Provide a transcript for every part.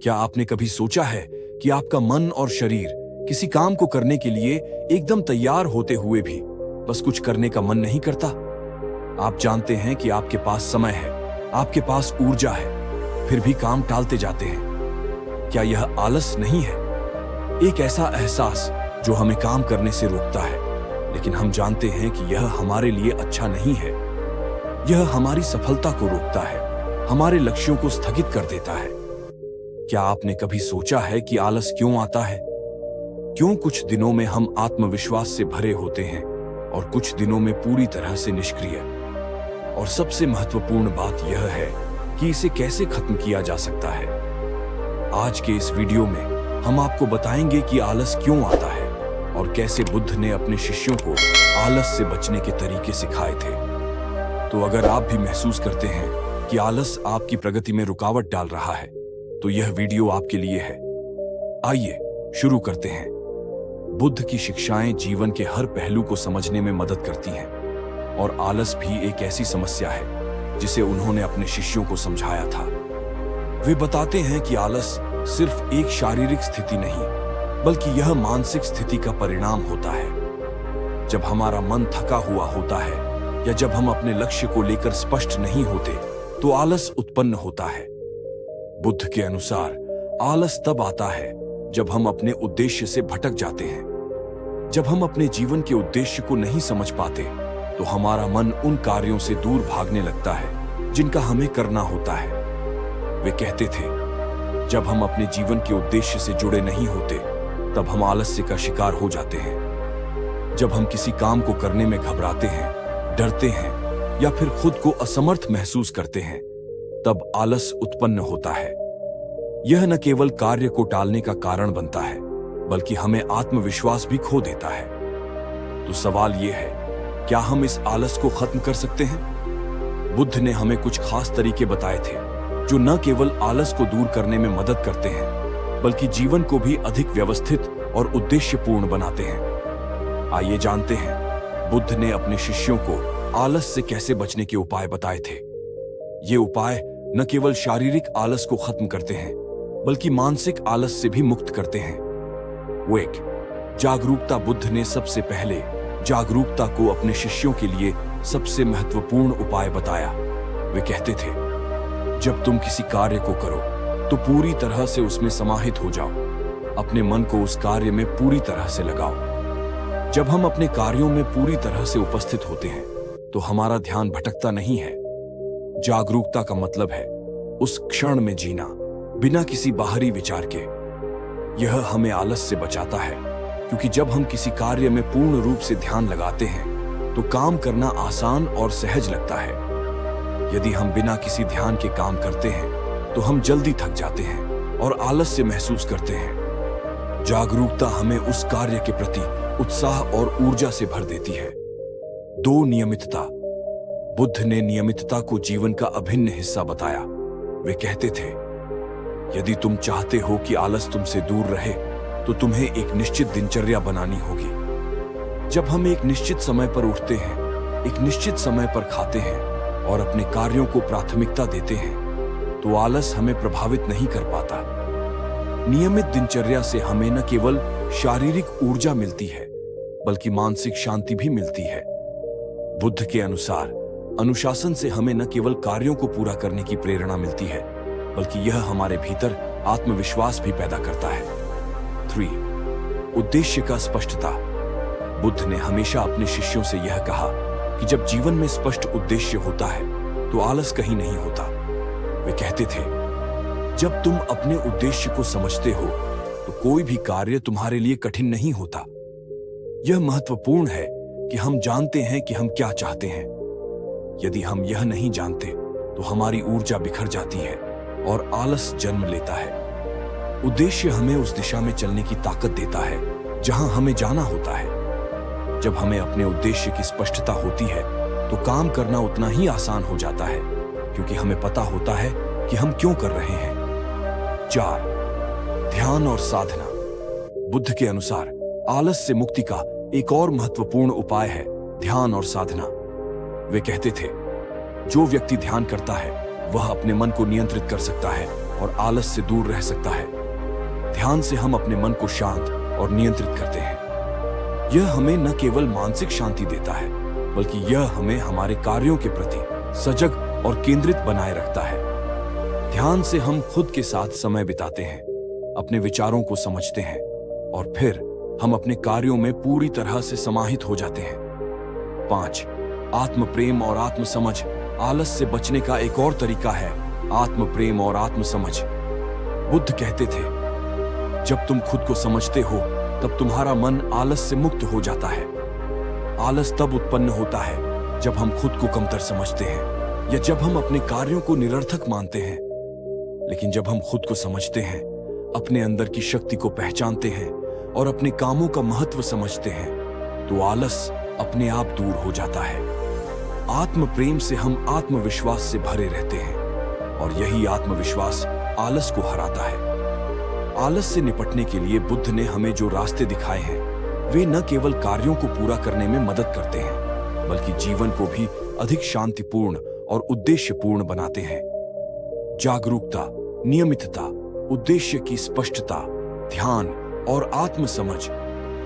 क्या आपने कभी सोचा है कि आपका मन और शरीर किसी काम को करने के लिए एकदम तैयार होते हुए भी बस कुछ करने का मन नहीं करता? आप जानते हैं कि आपके पास समय है, आपके पास ऊर्जा है, फिर भी काम टालते जाते हैं। क्या यह आलस नहीं है? एक ऐसा एहसास जो हमें काम करने से रोकता है, लेकिन हम जानते हैं कि यह हमारे लिए अच्छा नहीं है। यह हमारी सफलता को रोकता है, हमारे लक्ष्यों को स्थगित कर देता है। क्या आपने कभी सोचा है कि आलस क्यों आता है? क्यों कुछ दिनों में हम आत्मविश्वास से भरे होते हैं और कुछ दिनों में पूरी तरह से निष्क्रिय? और सबसे महत्वपूर्ण बात यह है कि इसे कैसे खत्म किया जा सकता है। आज के इस वीडियो में हम आपको बताएंगे कि आलस क्यों आता है और कैसे बुद्ध ने अपने शिष्यों को आलस से बचने के तरीके सिखाए थे। तो अगर आप भी महसूस करते हैं कि आलस आपकी प्रगति में रुकावट डाल रहा है, तो यह वीडियो आपके लिए है। आइए शुरू करते हैं। बुद्ध की शिक्षाएं जीवन के हर पहलू को समझने में मदद करती हैं, और आलस भी एक ऐसी समस्या है जिसे उन्होंने अपने शिष्यों को समझाया था। वे बताते हैं कि आलस सिर्फ एक शारीरिक स्थिति नहीं, बल्कि यह मानसिक स्थिति का परिणाम होता है। जब हमारा मन थका हुआ होता है या जब हम अपने लक्ष्य को लेकर स्पष्ट नहीं होते, तो आलस उत्पन्न होता है। बुद्ध के अनुसार आलस तब आता है जब हम अपने उद्देश्य से भटक जाते हैं। जब हम अपने जीवन के उद्देश्य को नहीं समझ पाते, तो हमारा मन उन कार्यों से दूर भागने लगता है जिनका हमें करना होता है। वे कहते थे, जब हम अपने जीवन के उद्देश्य से जुड़े नहीं होते, तब हम आलस्य का शिकार हो जाते हैं। जब हम किसी काम को करने में घबराते हैं, डरते हैं या फिर खुद को असमर्थ महसूस करते हैं, तब आलस उत्पन्न होता है। यह न केवल कार्य को टालने का कारण बनता है, बल्कि हमें आत्मविश्वास भी खो देता है। तो सवाल यह है, क्या हम इस आलस को खत्म कर सकते हैं? बुद्ध ने हमें कुछ खास तरीके बताए थे जो न केवल आलस को दूर करने में मदद करते हैं, बल्कि जीवन को भी अधिक व्यवस्थित और उद्देश्यपूर्ण बनाते हैं। आइए जानते हैं, बुद्ध ने अपने शिष्यों को आलस से कैसे बचने के उपाय बताए थे। ये उपाय न केवल शारीरिक आलस को खत्म करते हैं, बल्कि मानसिक आलस से भी मुक्त करते हैं। वो एक जागरूकता। बुद्ध ने सबसे पहले जागरूकता को अपने शिष्यों के लिए सबसे महत्वपूर्ण उपाय बताया। वे कहते थे, जब तुम किसी कार्य को करो तो पूरी तरह से उसमें समाहित हो जाओ। अपने मन को उस कार्य में पूरी तरह से लगाओ। जब हम अपने कार्यों में पूरी तरह से उपस्थित होते हैं, तो हमारा ध्यान भटकता नहीं है। जागरूकता का मतलब है उस क्षण में जीना, बिना किसी बाहरी विचार के। यह हमें आलस से बचाता है, क्योंकि जब हम किसी कार्य में पूर्ण रूप से ध्यान लगाते हैं, तो काम करना आसान और सहज लगता है। यदि हम बिना किसी ध्यान के काम करते हैं, तो हम जल्दी थक जाते हैं और आलस्य महसूस करते हैं। जागरूकता हमें उस कार्य के प्रति उत्साह और ऊर्जा से भर देती है। 2. नियमितता। बुद्ध ने नियमितता को जीवन का अभिन्न हिस्सा बताया। वे कहते थे, यदि तुम चाहते हो कि आलस तुमसे दूर रहे, तो तुम्हें एक निश्चित दिनचर्या बनानी होगी। जब हम एक निश्चित समय पर उठते हैं, एक निश्चित समय पर खाते हैं और अपने कार्यों को प्राथमिकता देते हैं, तो आलस हमें प्रभावित नहीं कर पाता। नियमित दिनचर्या से हमें न केवल शारीरिक ऊर्जा मिलती है, बल्कि मानसिक शांति भी मिलती है। बुद्ध के अनुसार अनुशासन से हमें न केवल कार्यों को पूरा करने की प्रेरणा मिलती है, बल्कि यह हमारे भीतर आत्मविश्वास भी पैदा करता है। 3. उद्देश्य का स्पष्टता। बुद्ध ने हमेशा अपने शिष्यों से यह कहा कि जब जीवन में स्पष्ट उद्देश्य होता है, तो आलस कहीं नहीं होता। वे कहते थे, जब तुम अपने उद्देश्य को समझते हो, तो कोई भी कार्य तुम्हारे लिए कठिन नहीं होता। यह महत्वपूर्ण है कि हम जानते हैं कि हम क्या चाहते हैं। यदि हम यह नहीं जानते, तो हमारी ऊर्जा बिखर जाती है और आलस जन्म लेता है। उद्देश्य हमें उस दिशा में चलने की ताकत देता है जहां हमें जाना होता है। जब हमें अपने उद्देश्य की स्पष्टता होती है, तो काम करना उतना ही आसान हो जाता है, क्योंकि हमें पता होता है कि हम क्यों कर रहे हैं। 4. ध्यान और साधना। बुद्ध के अनुसार आलस से मुक्ति का एक और महत्वपूर्ण उपाय है ध्यान और साधना। वे कहते थे, जो व्यक्ति ध्यान करता है, वह अपने मन को नियंत्रित कर सकता है और आलस से दूर रह सकता है। ध्यान से हम अपने मन को शांत और नियंत्रित करते हैं। यह हमें न केवल मानसिक शांति देता है, बल्कि यह हमें हमारे कार्यों के प्रति सजग और केंद्रित बनाए रखता है। ध्यान से हम खुद के साथ समय बिताते हैं, अपने विचारों को समझते हैं और फिर हम अपने कार्यों में पूरी तरह से समाहित हो जाते हैं। 5. आत्म प्रेम और आत्म समझ। आलस से बचने का एक और तरीका है आत्म प्रेम और आत्म समझ। बुद्ध कहते थे, जब तुम खुद को समझते हो तब तुम्हारा मन आलस से मुक्त हो जाता है। आलस तब उत्पन्न होता है जब हम खुद को कमतर समझते हैं या जब हम अपने कार्यों को निरर्थक मानते हैं। लेकिन जब हम खुद को समझते हैं, अपने अंदर की शक्ति को पहचानते हैं और अपने कामों का महत्व समझते हैं, तो आलस अपने आप दूर हो जाता है। आत्म प्रेम से हम आत्मविश्वास से भरे रहते हैं और यही आत्मविश्वास आलस को हराता है। आलस से निपटने के लिए बुद्ध ने हमें जो रास्ते दिखाए हैं, वे न केवल कार्यों को पूरा करने में मदद करते हैं, बल्कि जीवन को भी अधिक शांतिपूर्ण और उद्देश्यपूर्ण बनाते हैं। जागरूकता, नियमितता, उद्देश्य की स्पष्टता, ध्यान और आत्मसमझ,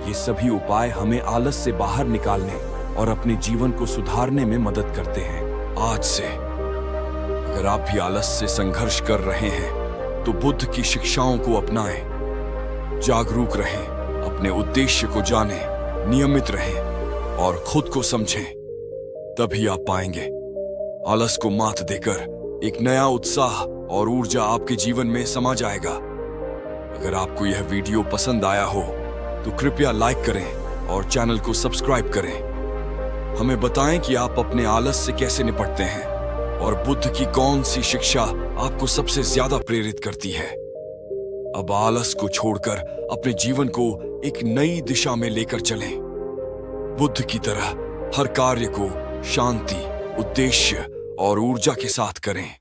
ये सभी उपाय हमें आलस से बाहर निकालने और अपने जीवन को सुधारने में मदद करते हैं। आज से अगर आप भी आलस से संघर्ष कर रहे हैं, तो बुद्ध की शिक्षाओं को अपनाएं। जागरूक रहें, अपने उद्देश्य को जानें, नियमित रहें और खुद को समझें। तभी आप पाएंगे आलस को मात देकर एक नया उत्साह और ऊर्जा आपके जीवन में समा जाएगा। अगर आपको यह वीडियो पसंद आया हो तो कृपया लाइक करें और चैनल को सब्सक्राइब करें। हमें बताएं कि आप अपने आलस से कैसे निपटते हैं और बुद्ध की कौन सी शिक्षा आपको सबसे ज्यादा प्रेरित करती है। अब आलस को छोड़कर अपने जीवन को एक नई दिशा में लेकर चलें। बुद्ध की तरह हर कार्य को शांति, उद्देश्य और ऊर्जा के साथ करें।